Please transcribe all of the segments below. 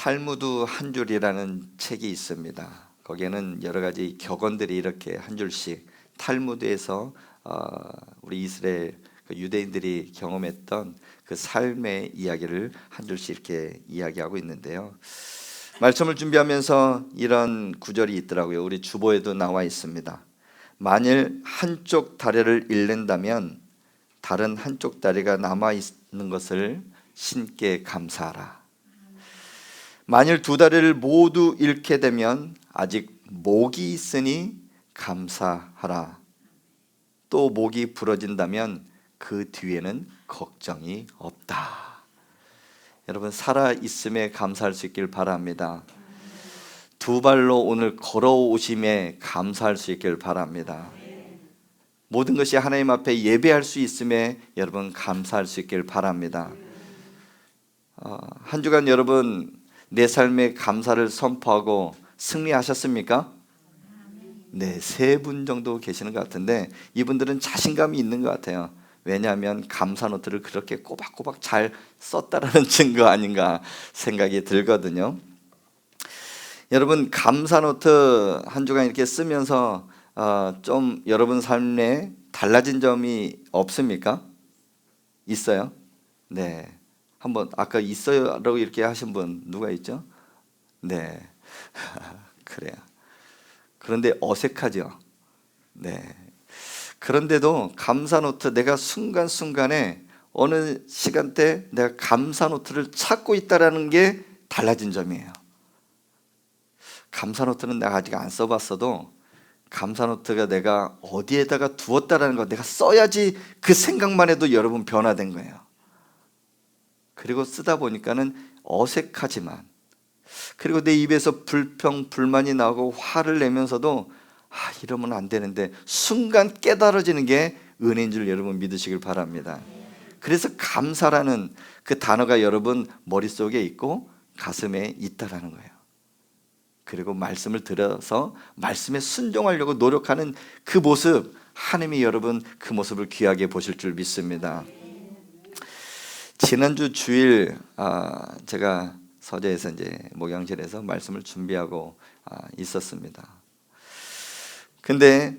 탈무드 한 줄이라는 책이 있습니다. 거기에는 여러 가지 격언들이 이렇게 한 줄씩 탈무드에서 우리 이스라엘 유대인들이 경험했던 그 삶의 이야기를 한 줄씩 이렇게 이야기하고 있는데요. 말씀을 준비하면서 이런 구절이 있더라고요. 우리 주보에도 나와 있습니다. 만일 한쪽 다리를 잃는다면 다른 한쪽 다리가 남아 있는 것을 신께 감사하라. 만일 두 다리를 모두 잃게 되면 아직 목이 있으니 감사하라. 또 목이 부러진다면 그 뒤에는 걱정이 없다. 여러분, 살아 있음에 감사할 수 있길 바랍니다. 두 발로 오늘 걸어오심에 감사할 수 있길 바랍니다. 모든 것이 하나님 앞에 예배할 수 있음에 여러분 감사할 수 있길 바랍니다. 한 주간 여러분 내 삶에 감사를 선포하고 승리하셨습니까? 네, 3분 정도 계시는 것 같은데 이분들은 자신감이 있는 것 같아요. 왜냐하면 감사 노트를 그렇게 꼬박꼬박 잘 썼다라는 증거 아닌가 생각이 들거든요. 여러분, 감사 노트 한 주간 이렇게 쓰면서 좀 여러분 삶에 달라진 점이 없습니까? 있어요? 네. 한번 아까 있어요라고 이렇게 하신 분 누가 있죠? 네. 그래요. 그런데 어색하죠. 네. 그런데도 감사 노트 내가 순간순간에 어느 시간대 내가 감사 노트를 찾고 있다라는 게 달라진 점이에요. 감사 노트는 내가 아직 안 써봤어도 감사 노트가 내가 어디에다가 두었다라는 거 내가 써야지 그 생각만 해도 여러분 변화된 거예요. 그리고 쓰다 보니까는 어색하지만 그리고 내 입에서 불평, 불만이 나오고 화를 내면서도 이러면 안 되는데 순간 깨달아지는 게 은혜인 줄 여러분 믿으시길 바랍니다. 그래서 감사라는 그 단어가 여러분 머릿속에 있고 가슴에 있다라는 거예요. 그리고 말씀을 들어서 말씀에 순종하려고 노력하는 그 모습, 하나님이 여러분 그 모습을 귀하게 보실 줄 믿습니다. 지난주 주일 제가 서재에서 이제 목양실에서 말씀을 준비하고 있었습니다. 근데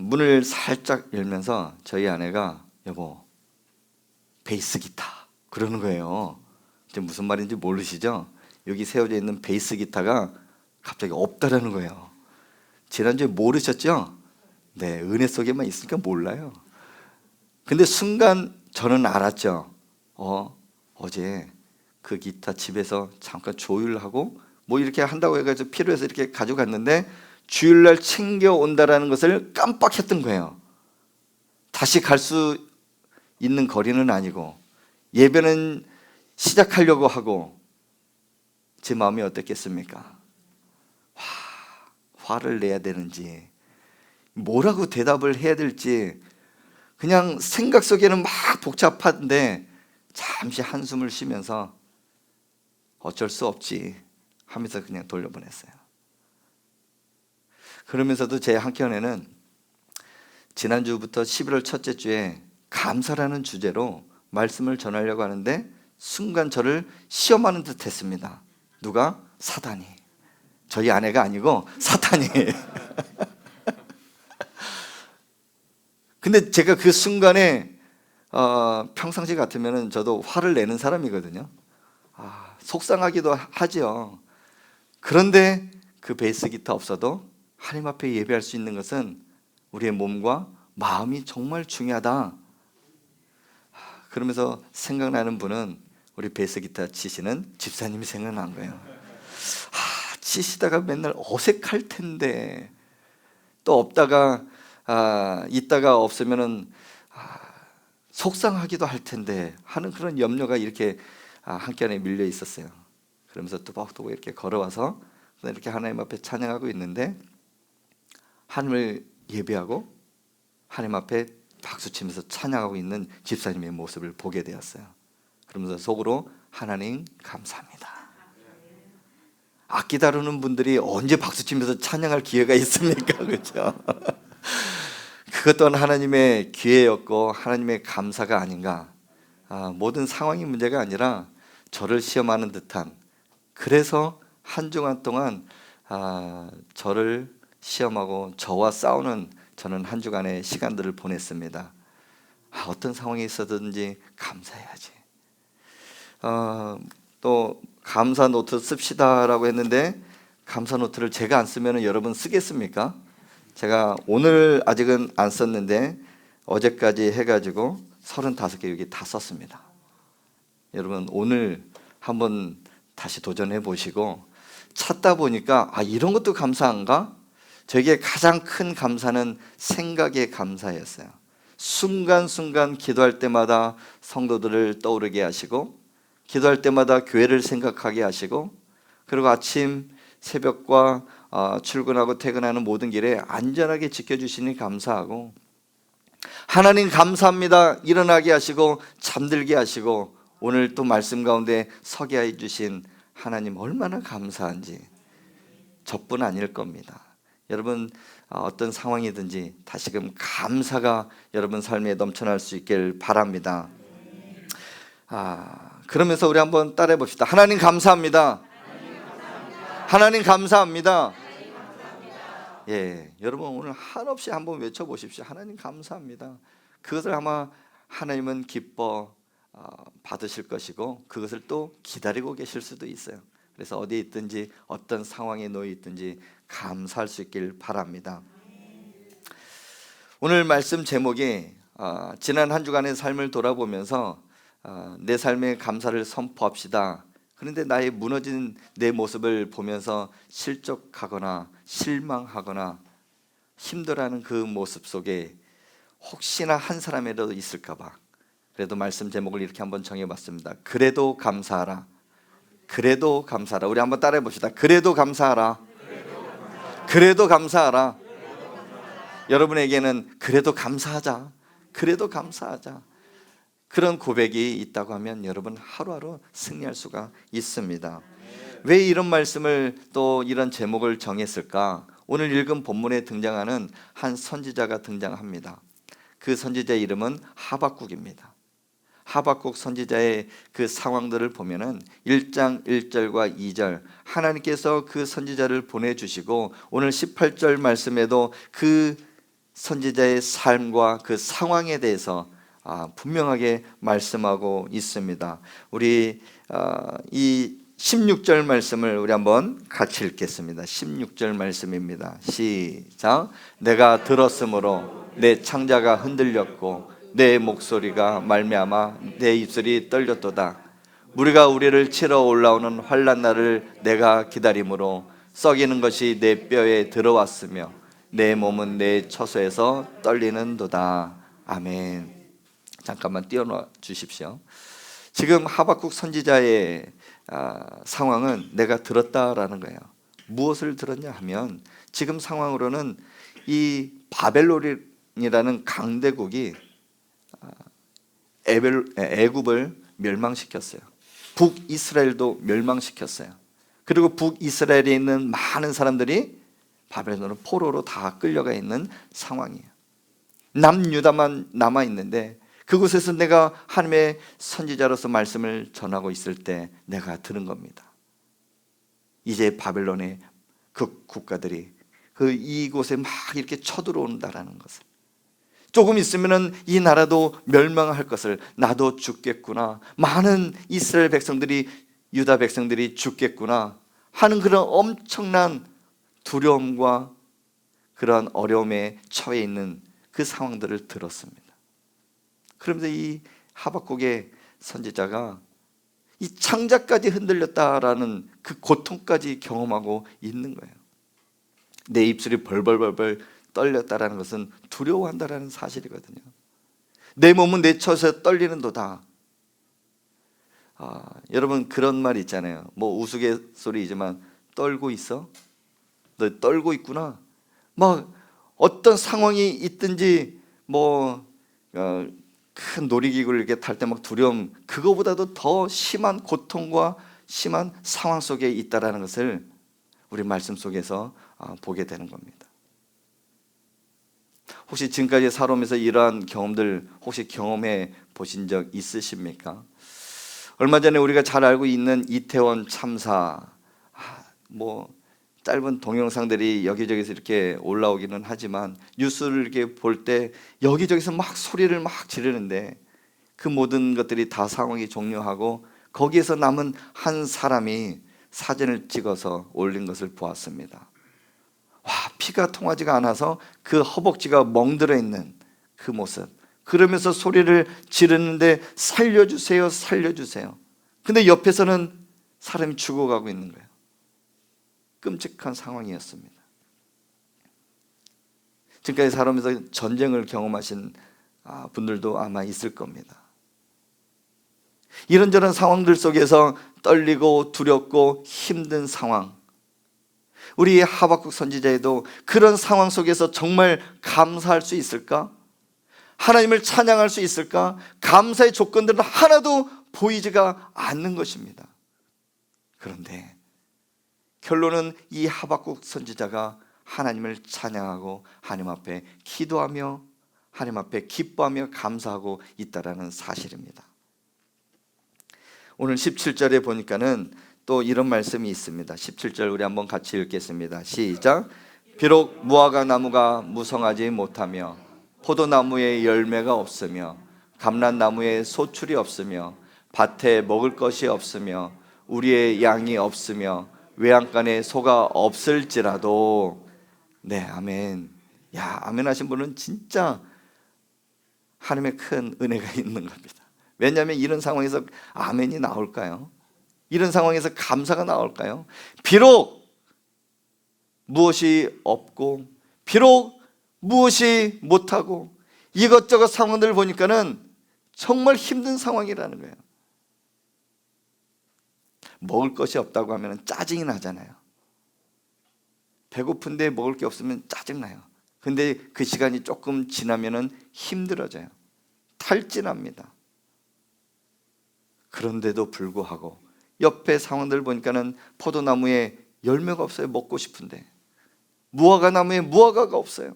문을 살짝 열면서 저희 아내가 여보 베이스 기타 그러는 거예요. 지금 무슨 말인지 모르시죠? 여기 세워져 있는 베이스 기타가 갑자기 없다라는 거예요. 지난주에 모르셨죠? 네, 은혜 속에만 있으니까 몰라요. 근데 순간 저는 알았죠. 어제 그 기타 집에서 잠깐 조율하고 뭐 이렇게 한다고 해가지고 필요해서 이렇게 가져갔는데 주일날 챙겨온다라는 것을 깜빡했던 거예요. 다시 갈 수 있는 거리는 아니고 예배는 시작하려고 하고 제 마음이 어땠겠습니까? 화를 내야 되는지 뭐라고 대답을 해야 될지 그냥 생각 속에는 막 복잡한데 잠시 한숨을 쉬면서 어쩔 수 없지 하면서 그냥 돌려보냈어요. 그러면서도 제 한켠에는 지난주부터 11월 첫째 주에 감사라는 주제로 말씀을 전하려고 하는데 순간 저를 시험하는 듯 했습니다. 누가? 사단이. 저희 아내가 아니고 사탄이. 근데 제가 그 순간에 평상시 같으면 저도 화를 내는 사람이거든요. 속상하기도 하죠. 그런데 그 베이스 기타 없어도 하나님 앞에 예배할 수 있는 것은 우리의 몸과 마음이 정말 중요하다. 그러면서 생각나는 분은 우리 베이스 기타 치시는 집사님이 생각난 거예요. 치시다가 맨날 어색할 텐데 또 없다가 있다가 없으면은 속상하기도 할 텐데 하는 그런 염려가 이렇게 한켠에 밀려 있었어요. 그러면서 또박또박 이렇게 걸어와서 이렇게 하나님 앞에 찬양하고 있는데 하나님을 예배하고 하나님 앞에 박수치면서 찬양하고 있는 집사님의 모습을 보게 되었어요. 그러면서 속으로 하나님 감사합니다. 악기 다루는 분들이 언제 박수치면서 찬양할 기회가 있습니까? 그렇죠? 그것 또한 하나님의 기회였고 하나님의 감사가 아닌가. 모든 상황이 문제가 아니라 저를 시험하는 듯한 그래서 한 주간 동안 저를 시험하고 저와 싸우는 저는 한 주간의 시간들을 보냈습니다. 어떤 상황이 있었든지 감사해야지. 또 감사 노트 씁시다라고 했는데 감사 노트를 제가 안 쓰면 여러분 쓰겠습니까? 제가 오늘 아직은 안 썼는데 어제까지 해가지고 35개 여기 다 썼습니다. 여러분 오늘 한번 다시 도전해 보시고 찾다 보니까 이런 것도 감사한가? 저에게 가장 큰 감사는 생각의 감사였어요. 순간순간 기도할 때마다 성도들을 떠오르게 하시고, 기도할 때마다 교회를 생각하게 하시고, 그리고 아침 새벽과 출근하고 퇴근하는 모든 길에 안전하게 지켜주시니 감사하고, 하나님 감사합니다. 일어나게 하시고 잠들게 하시고 오늘 또 말씀 가운데 서게 해주신 하나님 얼마나 감사한지 저뿐 아닐 겁니다. 여러분 어떤 상황이든지 다시금 감사가 여러분 삶에 넘쳐날 수 있길 바랍니다. 그러면서 우리 한번 따라해 봅시다. 하나님 감사합니다. 하나님 감사합니다. 예, 여러분 오늘 한없이 한번 외쳐보십시오. 하나님 감사합니다. 그것을 아마 하나님은 기뻐 받으실 것이고 그것을 또 기다리고 계실 수도 있어요. 그래서 어디에 있든지 어떤 상황에 놓여 있든지 감사할 수 있길 바랍니다. 오늘 말씀 제목이 지난 한 주간의 삶을 돌아보면서 내 삶에 감사를 선포합시다. 그런데 나의 무너진 내 모습을 보면서 실족하거나 실망하거나 힘들어하는 그 모습 속에 혹시나 한 사람이라도 있을까 봐 그래도 말씀 제목을 이렇게 한번 정해봤습니다. 그래도 감사하라. 그래도 감사하라. 우리 한번 따라해 봅시다. 그래도 감사하라. 그래도 감사하라. 여러분에게는 그래도 감사하자. 그래도 감사하자. 그런 고백이 있다고 하면 여러분 하루하루 승리할 수가 있습니다. 왜 이런 말씀을 또 이런 제목을 정했을까? 오늘 읽은 본문에 등장하는 한 선지자가 등장합니다. 그 선지자의 이름은 하박국입니다. 하박국 선지자의 그 상황들을 보면은 1장 1절과 2절 하나님께서 그 선지자를 보내주시고 오늘 18절 말씀에도 그 선지자의 삶과 그 상황에 대해서 분명하게 말씀하고 있습니다. 우리 이 16절 말씀을 우리 한번 같이 읽겠습니다. 16절 말씀입니다. 시작. 내가 들었으므로 내 창자가 흔들렸고 내 목소리가 말미암아 내 입술이 떨렸도다. 무리가 우리를 치러 올라오는 환난 날을 내가 기다림으로 썩이는 것이 내 뼈에 들어왔으며 내 몸은 내 처소에서 떨리는도다. 아멘. 잠깐만 띄워놔 주십시오. 지금 하박국 선지자의 상황은 내가 들었다라는 거예요. 무엇을 들었냐 하면 지금 상황으로는 이 바벨론이라는 강대국이 애굽을 멸망시켰어요. 북이스라엘도 멸망시켰어요. 그리고 북이스라엘에 있는 많은 사람들이 바벨론으로 포로로 다 끌려가 있는 상황이에요. 남유다만 남아 있는데 그곳에서 내가 하나님의 선지자로서 말씀을 전하고 있을 때 내가 들은 겁니다. 이제 바벨론의 그 국가들이 이곳에 막 이렇게 쳐들어온다라는 것을, 조금 있으면은 이 나라도 멸망할 것을, 나도 죽겠구나, 많은 이스라엘 백성들이, 유다 백성들이 죽겠구나 하는 그런 엄청난 두려움과 그러한 어려움에 처해 있는 그 상황들을 들었습니다. 그러면서 이 하박국의 선지자가 이 창자까지 흔들렸다라는 그 고통까지 경험하고 있는 거예요. 내 입술이 벌벌벌벌 떨렸다라는 것은 두려워한다라는 사실이거든요. 내 몸은 내 처소에 떨리는도다. 여러분 그런 말 있잖아요. 뭐 우스갯소리이지만 떨고 있어? 너 떨고 있구나. 막 어떤 상황이 있든지 큰 놀이기구를 이렇게 탈 때 막 두려움, 그거보다도 더 심한 고통과 심한 상황 속에 있다라는 것을 우리 말씀 속에서 보게 되는 겁니다. 혹시 지금까지 살아오면서 이러한 경험들 혹시 경험해 보신 적 있으십니까? 얼마 전에 우리가 잘 알고 있는 이태원 참사, 짧은 동영상들이 여기저기서 이렇게 올라오기는 하지만 뉴스를 이렇게 볼 때 여기저기서 막 소리를 막 지르는데 그 모든 것들이 다 상황이 종료하고 거기에서 남은 한 사람이 사진을 찍어서 올린 것을 보았습니다. 와, 피가 통하지가 않아서 그 허벅지가 멍들어 있는 그 모습, 그러면서 소리를 지르는데 살려주세요, 살려주세요. 근데 옆에서는 사람이 죽어가고 있는 거예요. 끔찍한 상황이었습니다. 지금까지 살아오면서 전쟁을 경험하신 분들도 아마 있을 겁니다. 이런저런 상황들 속에서 떨리고 두렵고 힘든 상황, 우리 하박국 선지자에도 그런 상황 속에서 정말 감사할 수 있을까? 하나님을 찬양할 수 있을까? 감사의 조건들은 하나도 보이지가 않는 것입니다. 그런데 결론은 이 하박국 선지자가 하나님을 찬양하고 하나님 앞에 기도하며 하나님 앞에 기뻐하며 감사하고 있다라는 사실입니다. 오늘 17절에 보니까는 또 이런 말씀이 있습니다. 17절 우리 한번 같이 읽겠습니다. 시작. 비록 무화과 나무가 무성하지 못하며 포도나무에 열매가 없으며 감람나무에 소출이 없으며 밭에 먹을 것이 없으며 우리의 양이 없으며 외양간에 소가 없을지라도. 네, 아멘. 야, 아멘 하신 분은 진짜 하나님의 큰 은혜가 있는 겁니다. 왜냐하면 이런 상황에서 아멘이 나올까요? 이런 상황에서 감사가 나올까요? 비록 무엇이 없고 비록 무엇이 못하고 이것저것 상황들을 보니까는 정말 힘든 상황이라는 거예요. 먹을 것이 없다고 하면 짜증이 나잖아요. 배고픈데 먹을 게 없으면 짜증나요. 근데 그 시간이 조금 지나면은 힘들어져요. 탈진합니다. 그런데도 불구하고 옆에 상황들 보니까는 포도나무에 열매가 없어요. 먹고 싶은데. 무화과 나무에 무화과가 없어요.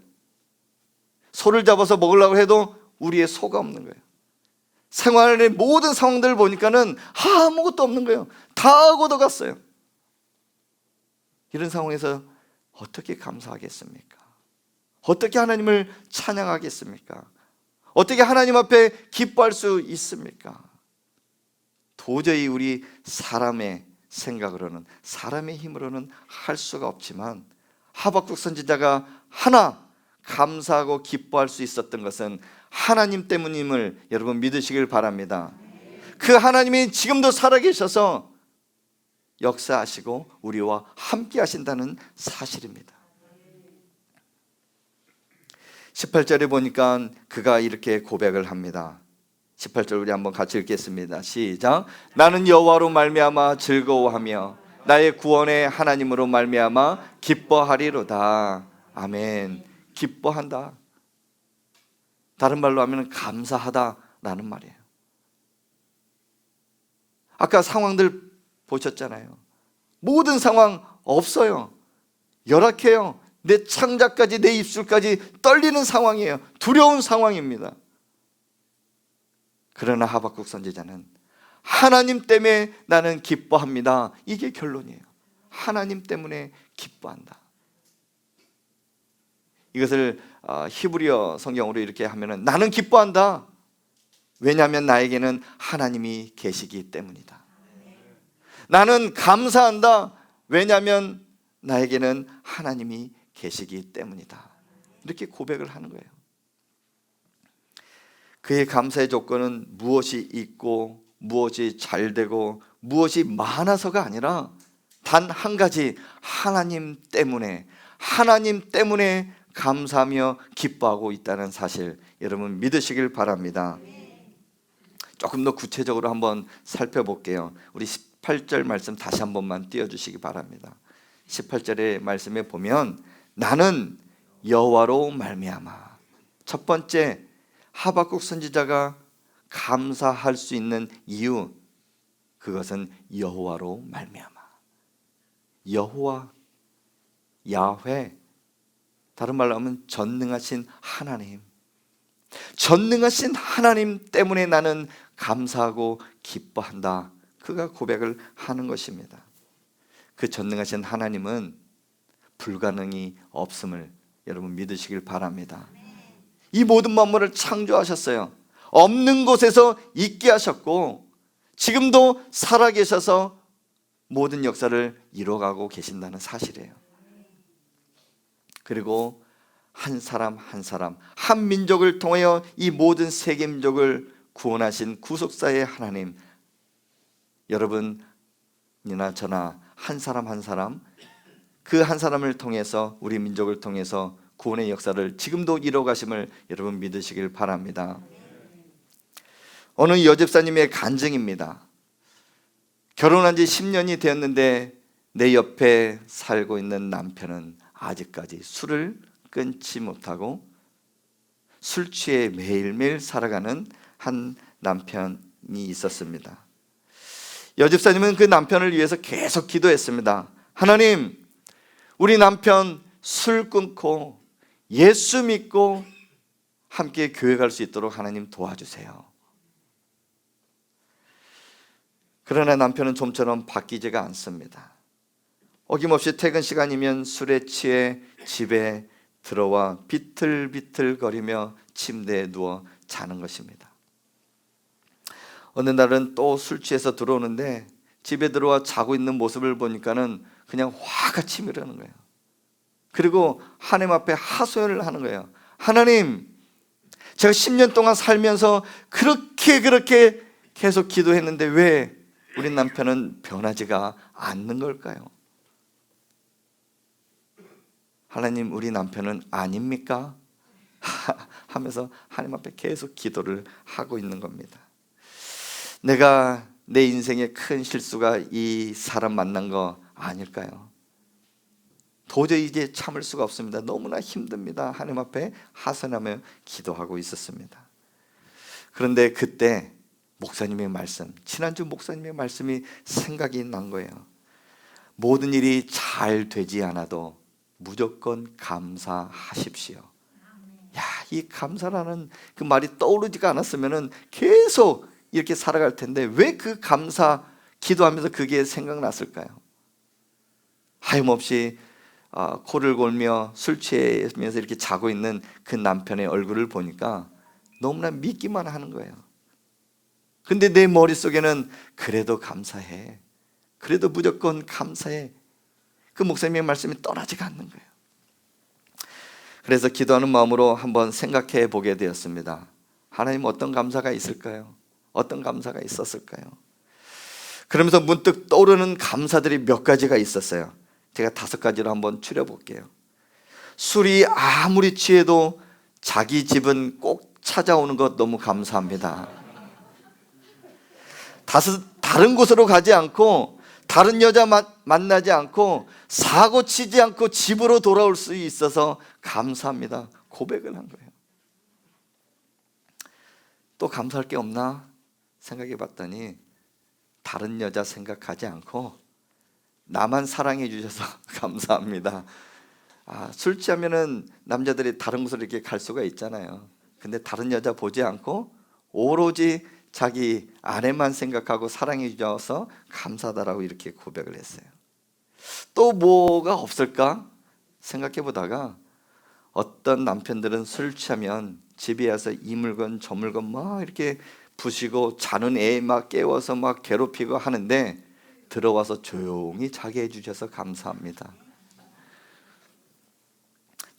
소를 잡아서 먹으려고 해도 우리의 소가 없는 거예요. 생활의 모든 상황들을 보니까는 아무것도 없는 거예요. 다 걷어갔어요. 이런 상황에서 어떻게 감사하겠습니까? 어떻게 하나님을 찬양하겠습니까? 어떻게 하나님 앞에 기뻐할 수 있습니까? 도저히 우리 사람의 생각으로는, 사람의 힘으로는 할 수가 없지만 하박국 선지자가 하나 감사하고 기뻐할 수 있었던 것은 하나님 때문임을 여러분 믿으시길 바랍니다. 그 하나님이 지금도 살아계셔서 역사하시고 우리와 함께 하신다는 사실입니다. 18절에 보니까 그가 이렇게 고백을 합니다. 18절 우리 한번 같이 읽겠습니다. 시작. 나는 여호와로 말미암아 즐거워하며 나의 구원의 하나님으로 말미암아 기뻐하리로다. 아멘. 기뻐한다. 다른 말로 하면 감사하다라는 말이에요. 아까 상황들 보셨잖아요. 모든 상황 없어요. 열악해요. 내 창자까지 내 입술까지 떨리는 상황이에요. 두려운 상황입니다. 그러나 하박국 선지자는 하나님 때문에 나는 기뻐합니다. 이게 결론이에요. 하나님 때문에 기뻐한다. 이것을 히브리어 성경으로 이렇게 하면은 나는 기뻐한다. 왜냐하면 나에게는 하나님이 계시기 때문이다. 나는 감사한다. 왜냐하면 나에게는 하나님이 계시기 때문이다. 이렇게 고백을 하는 거예요. 그의 감사의 조건은 무엇이 있고 무엇이 잘 되고 무엇이 많아서가 아니라 단 한 가지, 하나님 때문에 감사하며 기뻐하고 있다는 사실 여러분 믿으시길 바랍니다. 조금 더 구체적으로 한번 살펴볼게요. 우리 18절 말씀 다시 한 번만 띄워주시기 바랍니다. 18절의 말씀에 보면 나는 여호와로 말미암아. 첫 번째 하박국 선지자가 감사할 수 있는 이유, 그것은 여호와로 말미암아. 여호와, 야훼, 다른 말로 하면 전능하신 하나님, 전능하신 하나님 때문에 나는 감사하고 기뻐한다. 그가 고백을 하는 것입니다. 그 전능하신 하나님은 불가능이 없음을 여러분 믿으시길 바랍니다. 이 모든 만물을 창조하셨어요. 없는 곳에서 있게 하셨고 지금도 살아계셔서 모든 역사를 이뤄가고 계신다는 사실이에요. 그리고 한 사람 한 사람, 한 민족을 통하여 이 모든 세계 민족을 구원하신 구속사의 하나님, 여러분이나 저나 한 사람 한 사람, 그 한 사람을 통해서 우리 민족을 통해서 구원의 역사를 지금도 이뤄가심을 여러분 믿으시길 바랍니다. 어느 여집사님의 간증입니다. 결혼한 지 10년이 되었는데 내 옆에 살고 있는 남편은 아직까지 술을 끊지 못하고 술 취해 매일매일 살아가는 한 남편이 있었습니다. 여집사님은 그 남편을 위해서 계속 기도했습니다. 하나님, 우리 남편 술 끊고 예수 믿고 함께 교회 갈 수 있도록 하나님 도와주세요. 그러나 남편은 좀처럼 바뀌지가 않습니다. 어김없이 퇴근 시간이면 술에 취해 집에 들어와 비틀비틀거리며 침대에 누워 자는 것입니다. 어느 날은 또 술 취해서 들어오는데 집에 들어와 자고 있는 모습을 보니까는 그냥 화가 치밀어오는 거예요. 그리고 하나님 앞에 하소연을 하는 거예요. 하나님, 제가 10년 동안 살면서 그렇게 계속 기도했는데 왜 우리 남편은 변하지가 않는 걸까요? 하나님, 우리 남편은 아닙니까? 하면서 하나님 앞에 계속 기도를 하고 있는 겁니다. 내가 내 인생의 큰 실수가 이 사람 만난 거 아닐까요? 도저히 이제 참을 수가 없습니다. 너무나 힘듭니다. 하나님 앞에 하소연하며 기도하고 있었습니다. 그런데 그때 목사님의 말씀, 지난주 목사님의 말씀이 생각이 난 거예요. 모든 일이 잘 되지 않아도 무조건 감사하십시오. 야, 이 감사라는 그 말이 떠오르지가 않았으면 계속 이렇게 살아갈 텐데 왜 그 감사 기도하면서 그게 생각났을까요? 하염없이 코를 골며 술 취하면서 이렇게 자고 있는 그 남편의 얼굴을 보니까 너무나 믿기만 하는 거예요. 근데 내 머릿속에는 그래도 감사해, 그래도 무조건 감사해, 그 목사님의 말씀이 떠나지가 않는 거예요. 그래서 기도하는 마음으로 한번 생각해 보게 되었습니다. 하나님, 어떤 감사가 있을까요? 어떤 감사가 있었을까요? 그러면서 문득 떠오르는 감사들이 몇 가지가 있었어요. 제가 5가지로 한번 추려볼게요. 술이 아무리 취해도 자기 집은 꼭 찾아오는 것 너무 감사합니다. 다른 곳으로 가지 않고 다른 여자 만나지 않고 사고 치지 않고 집으로 돌아올 수 있어서 감사합니다. 고백을 한 거예요. 또 감사할 게 없나 생각해 봤더니 다른 여자 생각하지 않고 나만 사랑해 주셔서 감사합니다. 술 취하면은 남자들이 다른 곳으로 이렇게 갈 수가 있잖아요. 근데 다른 여자 보지 않고 오로지 자기 아내만 생각하고 사랑해 주셔서 감사하다라고 이렇게 고백을 했어요. 또 뭐가 없을까 생각해 보다가 어떤 남편들은 술 취하면 집에 와서 이 물건 저 물건 막 이렇게 부시고 자는 애 막 깨워서 막 괴롭히고 하는데 들어와서 조용히 자게 해주셔서 감사합니다.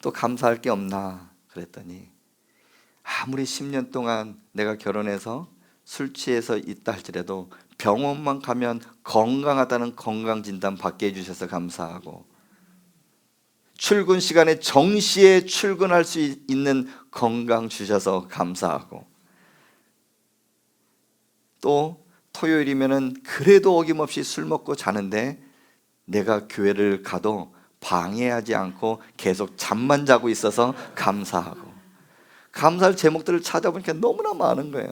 또 감사할 게 없나 그랬더니 아무리 10년 동안 내가 결혼해서 술 취해서 있다 할지라도 병원만 가면 건강하다는 건강진단 받게 해주셔서 감사하고 출근 시간에 정시에 출근할 수 있는 건강 주셔서 감사하고 또 토요일이면은 그래도 어김없이 술 먹고 자는데 내가 교회를 가도 방해하지 않고 계속 잠만 자고 있어서 감사하고 감사할 제목들을 찾아보니까 너무나 많은 거예요.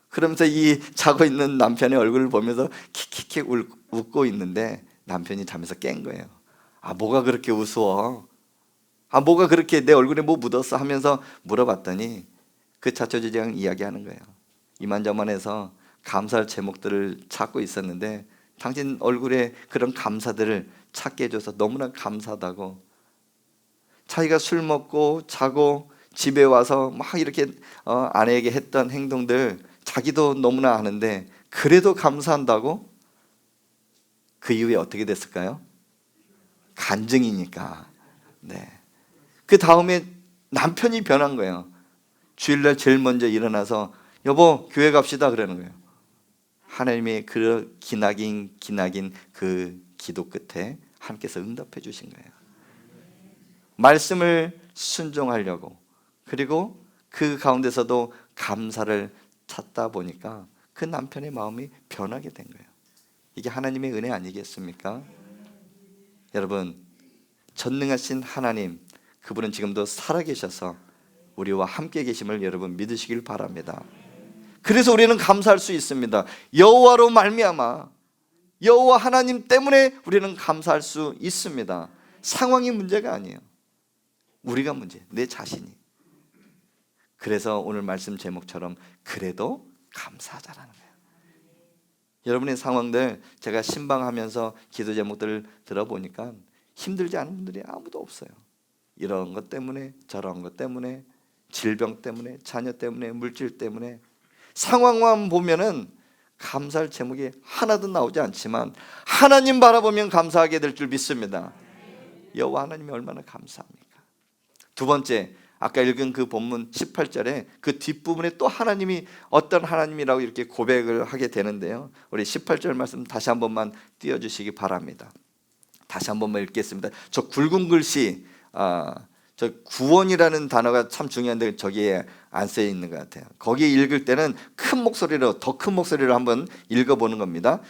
그러면서 이 자고 있는 남편의 얼굴을 보면서 킥킥킥 웃고 있는데 남편이 잠에서 깬 거예요. 뭐가 그렇게 우스워? 뭐가 그렇게 내 얼굴에 뭐 묻었어? 하면서 물어봤더니 그 자초지종 이야기하는 거예요. 이만저만해서 감사할 제목들을 찾고 있었는데 당신 얼굴에 그런 감사들을 찾게 해줘서 너무나 감사하다고, 자기가 술 먹고 자고 집에 와서 막 이렇게 아내에게 했던 행동들 자기도 너무나 아는데 그래도 감사한다고? 그 이후에 어떻게 됐을까요? 간증이니까. 네. 그 다음에 남편이 변한 거예요. 주일날 제일 먼저 일어나서 여보 교회 갑시다 그러는 거예요. 하나님의 그 기나긴 그 기도 끝에 하나님께서 응답해 주신 거예요. 말씀을 순종하려고, 그리고 그 가운데서도 감사를 찾다 보니까 그 남편의 마음이 변하게 된 거예요. 이게 하나님의 은혜 아니겠습니까? 여러분, 전능하신 하나님, 그분은 지금도 살아계셔서 우리와 함께 계심을 여러분 믿으시길 바랍니다. 그래서 우리는 감사할 수 있습니다. 여호와로 말미암아, 여호와 하나님 때문에 우리는 감사할 수 있습니다. 상황이 문제가 아니에요. 우리가 문제, 내 자신이. 그래서 오늘 말씀 제목처럼 그래도 감사하자라는 거예요. 여러분의 상황들, 제가 신방하면서 기도 제목들을 들어보니까 힘들지 않은 분들이 아무도 없어요. 이런 것 때문에, 저런 것 때문에, 질병 때문에, 자녀 때문에, 물질 때문에. 상황만 보면은 감사할 제목이 하나도 나오지 않지만 하나님 바라보면 감사하게 될 줄 믿습니다. 여호와 하나님이 얼마나 감사합니까? 두 번째, 아까 읽은 그 본문 18절에 그 뒷부분에 또 하나님이 어떤 하나님이라고 이렇게 고백을 하게 되는데요. 우리 18절 말씀 다시 한 번만 띄워주시기 바랍니다. 다시 한 번만 읽겠습니다. 저 굵은 글씨, 저 구원이라는 단어가 참 중요한데 저기에 안 쓰여 있는 것 같아요. 거기 읽을 때는 큰 목소리로, 더 큰 목소리로 한번 읽어보는 겁니다.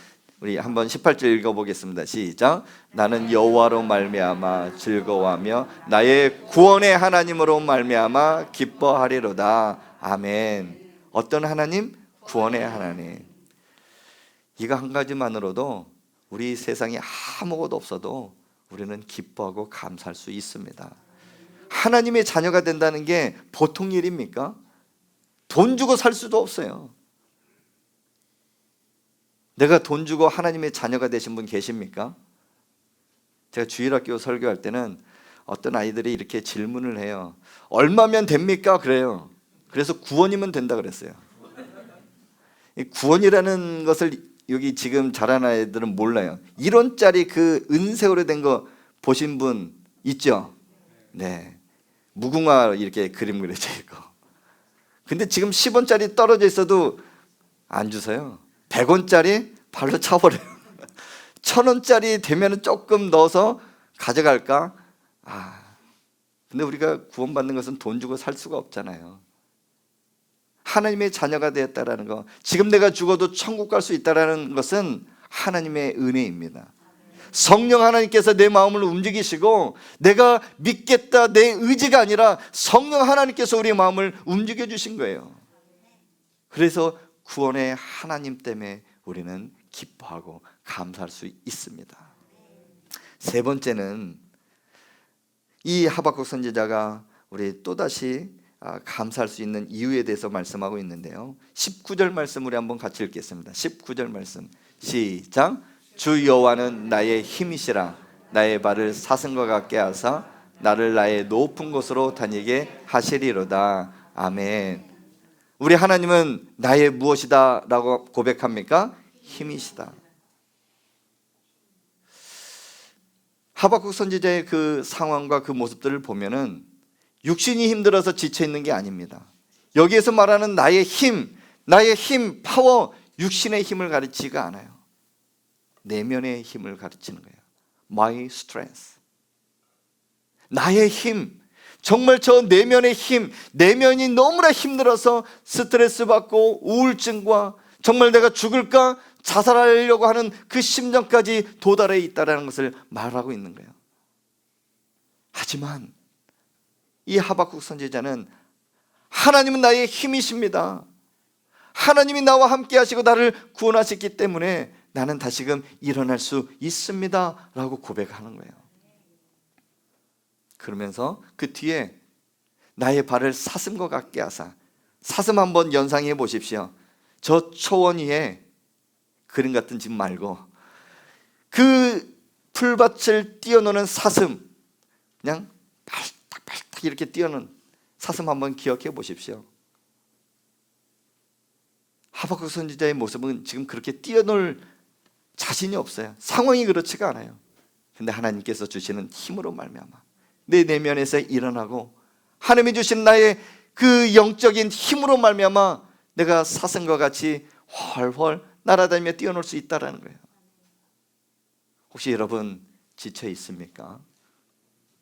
우리 한번 18절 읽어보겠습니다. 시작. 나는 여호와로 말미암아 즐거워하며 나의 구원의 하나님으로 말미암아 기뻐하리로다. 아멘. 어떤 하나님? 구원의 하나님. 이거 한 가지만으로도 우리 세상에 아무것도 없어도 우리는 기뻐하고 감사할 수 있습니다. 하나님의 자녀가 된다는 게 보통 일입니까? 돈 주고 살 수도 없어요. 내가 돈 주고 하나님의 자녀가 되신 분 계십니까? 제가 주일학교 설교할 때는 어떤 아이들이 이렇게 질문을 해요. 얼마면 됩니까? 그래요. 그래서 구원이면 된다 그랬어요. 구원이라는 것을 여기 지금 자란 아이들은 몰라요. 1원짜리 그 은색으로 된 거 보신 분 있죠? 네. 무궁화 이렇게 그림 그려져 있고. 근데 지금 10원짜리 떨어져 있어도 안 주세요. 100원짜리 발로 차버려요. 1000원짜리 되면 조금 넣어서 가져갈까? 근데 우리가 구원받는 것은 돈 주고 살 수가 없잖아요. 하나님의 자녀가 되었다라는 거, 지금 내가 죽어도 천국 갈 수 있다라는 것은 하나님의 은혜입니다. 성령 하나님께서 내 마음을 움직이시고 내가 믿겠다 내 의지가 아니라 성령 하나님께서 우리의 마음을 움직여 주신 거예요. 그래서 구원의 하나님 때문에 우리는 기뻐하고 감사할 수 있습니다. 세 번째는 이 하박국 선지자가 우리 또다시 감사할 수 있는 이유에 대해서 말씀하고 있는데요. 19절 말씀 우리 한번 같이 읽겠습니다. 19절 말씀 시작. 주 여호와는 나의 힘이시라. 나의 발을 사슴과 같게 하사 나를 나의 높은 곳으로 다니게 하시리로다. 아멘. 우리 하나님은 나의 무엇이다 라고 고백합니까? 힘이시다. 하박국 선지자의 그 상황과 그 모습들을 보면은 육신이 힘들어서 지쳐있는 게 아닙니다. 여기에서 말하는 나의 힘, 파워, 육신의 힘을 가르치지가 않아요. 내면의 힘을 가르치는 거예요. My strength. 나의 힘, 정말 저 내면의 힘, 내면이 너무나 힘들어서 스트레스 받고 우울증과 정말 내가 죽을까 자살하려고 하는 그 심정까지 도달해 있다는 것을 말하고 있는 거예요. 하지만 이 하박국 선지자는 하나님은 나의 힘이십니다. 하나님이 나와 함께 하시고 나를 구원하셨기 때문에 나는 다시금 일어날 수 있습니다 라고 고백하는 거예요. 그러면서 그 뒤에 나의 발을 사슴과 같게 하사, 사슴 한번 연상해 보십시오. 저 초원 위에 그림 같은 집 말고 그 풀밭을 뛰어노는 사슴, 그냥 발딱발딱 이렇게 뛰어노는 사슴 한번 기억해 보십시오. 하박국 선지자의 모습은 지금 그렇게 뛰어놀 자신이 없어요. 상황이 그렇지가 않아요. 근데 하나님께서 주시는 힘으로 말미암아 내 내면에서 일어나고 하나님이 주신 나의 그 영적인 힘으로 말미암아 내가 사슴과 같이 훨훨 날아다니며 뛰어놀 수 있다는 거예요. 혹시 여러분 지쳐 있습니까?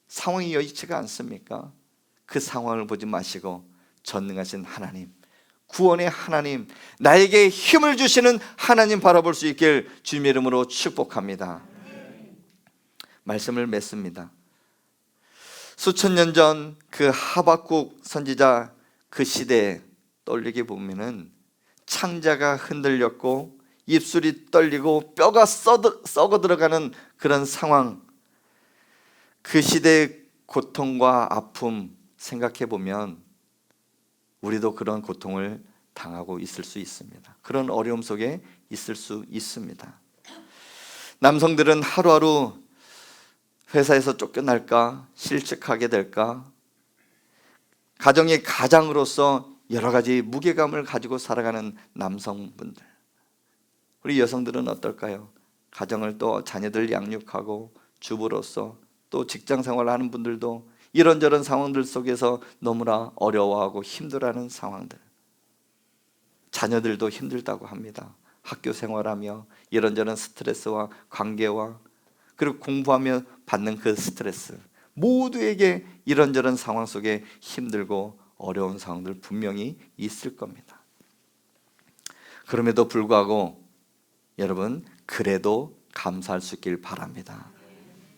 상황이 여의치가 않습니까? 그 상황을 보지 마시고 전능하신 하나님, 구원의 하나님, 나에게 힘을 주시는 하나님 바라볼 수 있길 주님의 이름으로 축복합니다. 말씀을 맺습니다. 수천 년 전 그 하박국 선지자 그 시대에 떠올리게 보면은 창자가 흔들렸고 입술이 떨리고 뼈가 썩어 들어가는 그런 상황, 그 시대의 고통과 아픔 생각해 보면 우리도 그런 고통을 당하고 있을 수 있습니다. 그런 어려움 속에 있을 수 있습니다. 남성들은 하루하루 회사에서 쫓겨날까, 실직하게 될까, 가정의 가장으로서 여러 가지 무게감을 가지고 살아가는 남성분들, 우리 여성들은 어떨까요? 가정을 또 자녀들 양육하고 주부로서 또 직장생활을 하는 분들도 이런저런 상황들 속에서 너무나 어려워하고 힘들어하는 상황들, 자녀들도 힘들다고 합니다. 학교 생활하며 이런저런 스트레스와 관계와 그리고 공부하며 받는 그 스트레스, 모두에게 이런저런 상황 속에 힘들고 어려운 상황들 분명히 있을 겁니다. 그럼에도 불구하고 여러분 그래도 감사할 수 있길 바랍니다.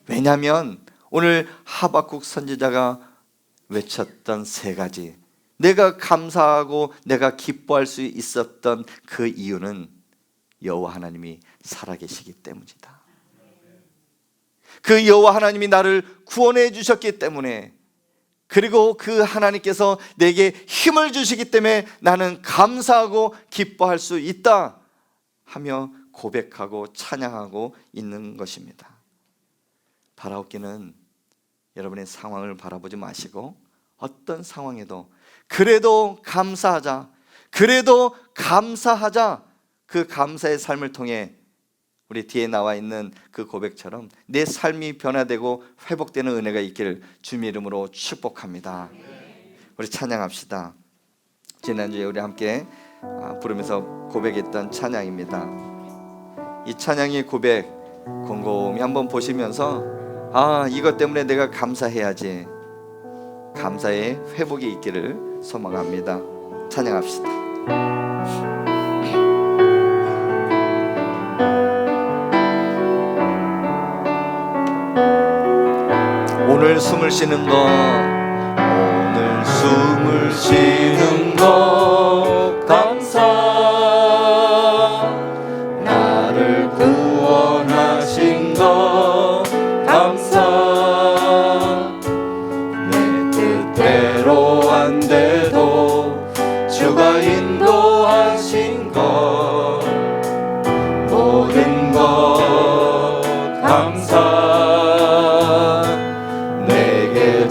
왜냐하면 오늘 하박국 선지자가 외쳤던 세 가지, 내가 감사하고 내가 기뻐할 수 있었던 그 이유는 여호와 하나님이 살아계시기 때문이다. 그 여호와 하나님이 나를 구원해 주셨기 때문에, 그리고 그 하나님께서 내게 힘을 주시기 때문에 나는 감사하고 기뻐할 수 있다 하며 고백하고 찬양하고 있는 것입니다. 바라옵기는 여러분의 상황을 바라보지 마시고 어떤 상황에도 그래도 감사하자, 그래도 감사하자, 그 감사의 삶을 통해 우리 뒤에 나와 있는 그 고백처럼 내 삶이 변화되고 회복되는 은혜가 있기를 주님의 이름으로 축복합니다. 우리 찬양합시다. 지난주에 우리 함께 부르면서 고백했던 찬양입니다. 이 찬양의 고백 곰곰이 한번 보시면서 이것 때문에 내가 감사해야지, 감사의 회복이 있기를 소망합니다. 찬양합시다. 오늘 숨을 쉬는 거, 오늘 숨을 쉬는 거 감사, 나를 구원하신 거 감사, 내 뜻대로 안 돼도 주가 인도하신 것 모든 것 감사,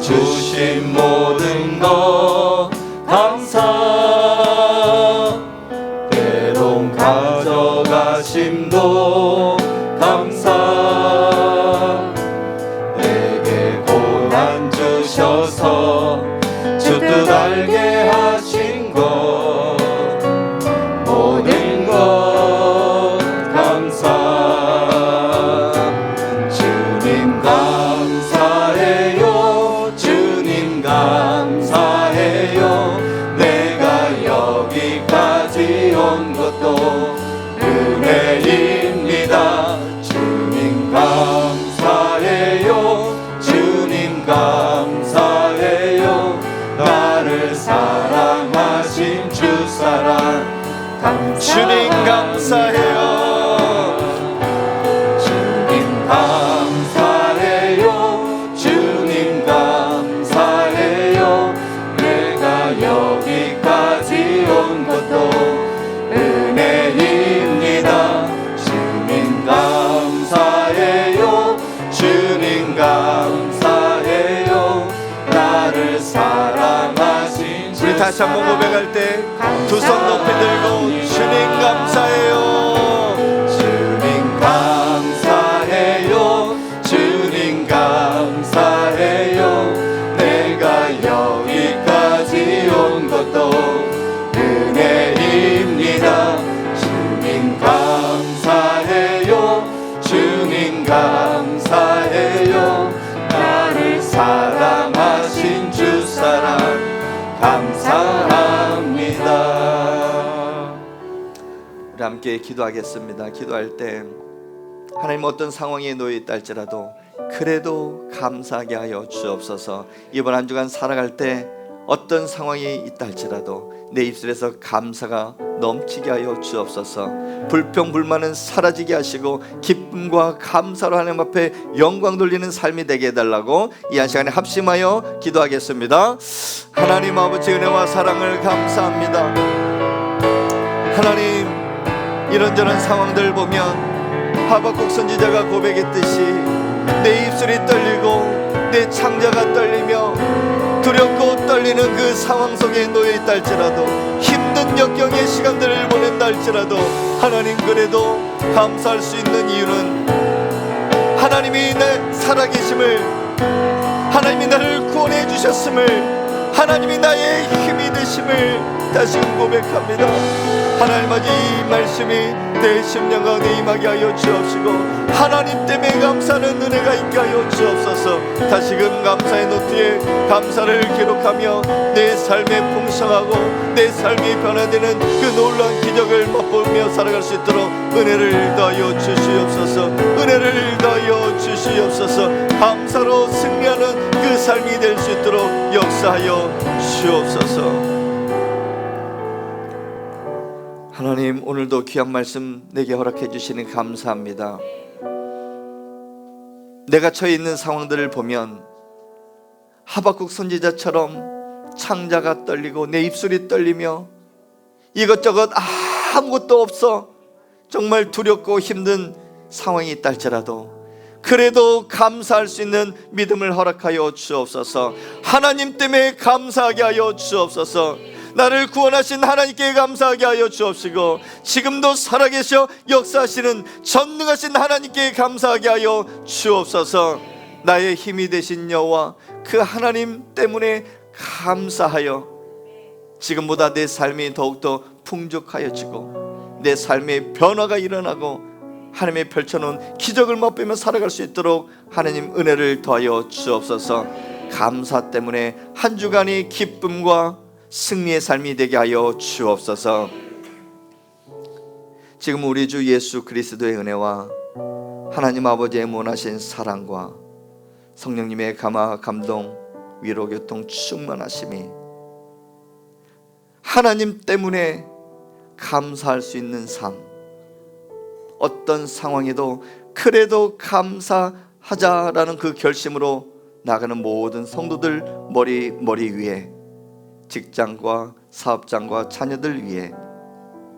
주신 모든 것 감사, 다시 한번 고백할 때 두 손 높이 들고 주님 감사해요. 주님 감사해요. 주님 감사해요. 내가 여기까지 온 것도 은혜입니다. 주님 감사해요. 주님 감사해요. 나를 사랑하신 주 사랑 감사합니다. 우리 함께 기도하겠습니다. 기도할 때 하나님 어떤 상황에 놓여 있다 할지라도 그래도 감사하게 하여 주옵소서. 이번 한 주간 살아갈 때 어떤 상황이 있다 할지라도 내 입술에서 감사가 넘치게 하여 주옵소서. 불평불만은 사라지게 하시고 기쁨과 감사로 하나님 앞에 영광 돌리는 삶이 되게 해달라고 이 한 시간에 합심하여 기도하겠습니다. 하나님 아버지 은혜와 사랑을 감사합니다. 하나님, 이런저런 상황들 보면 하박국 선지자가 고백했듯이 내 입술이 떨리고 내 창자가 떨리며 두렵고 떨리는 그 상황 속에 놓여 있다 할지라도 힘든 역경의 시간들을 보낸다 할지라도 하나님, 그래도 감사할 수 있는 이유는 하나님이 내 살아계심을, 하나님이 나를 구원해 주셨음을, 하나님이 나의 힘이 되심을 다시금 고백합니다. 하나님 아버지, 이 말씀이 내 심령 가운데 임하게 하여 주옵시고 하나님 때문에 감사하는 은혜가 있게 하여 주옵소서. 다시금 감사의 노트에 감사를 기록하며 내 삶에 풍성하고 내 삶이 변화되는 그 놀라운 기적을 맛보며 살아갈 수 있도록 은혜를 더하여 주시옵소서. 은혜를 더하여 주시옵소서. 감사로 승리하는 그 삶이 될 수 있도록 역사하여 주옵소서. 하나님, 오늘도 귀한 말씀 내게 허락해 주시니 감사합니다. 내가 처해 있는 상황들을 보면 하박국 선지자처럼 창자가 떨리고 내 입술이 떨리며 이것저것 아무것도 없어 정말 두렵고 힘든 상황이 있다 할지라도 그래도 감사할 수 있는 믿음을 허락하여 주옵소서. 하나님 때문에 감사하게 하여 주옵소서. 나를 구원하신 하나님께 감사하게 하여 주옵시고 지금도 살아계셔 역사하시는 전능하신 하나님께 감사하게 하여 주옵소서. 나의 힘이 되신 여호와 그 하나님 때문에 감사하여 지금보다 내 삶이 더욱더 풍족하여지고 내 삶의 변화가 일어나고 하나님의 펼쳐놓은 기적을 맛보며 살아갈 수 있도록 하나님 은혜를 더하여 주옵소서. 감사 때문에 한 주간이 기쁨과 승리의 삶이 되게 하여 주옵소서. 지금 우리 주 예수 그리스도의 은혜와 하나님 아버지의 무한하신 사랑과 성령님의 감화 감동 위로 교통 충만하심이 하나님 때문에 감사할 수 있는 삶, 어떤 상황에도 그래도 감사하자라는 그 결심으로 나가는 모든 성도들 머리 위에, 직장과 사업장과 자녀들 위해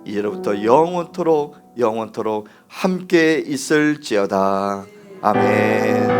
이제로부터 영원토록 함께 있을지어다. 아멘.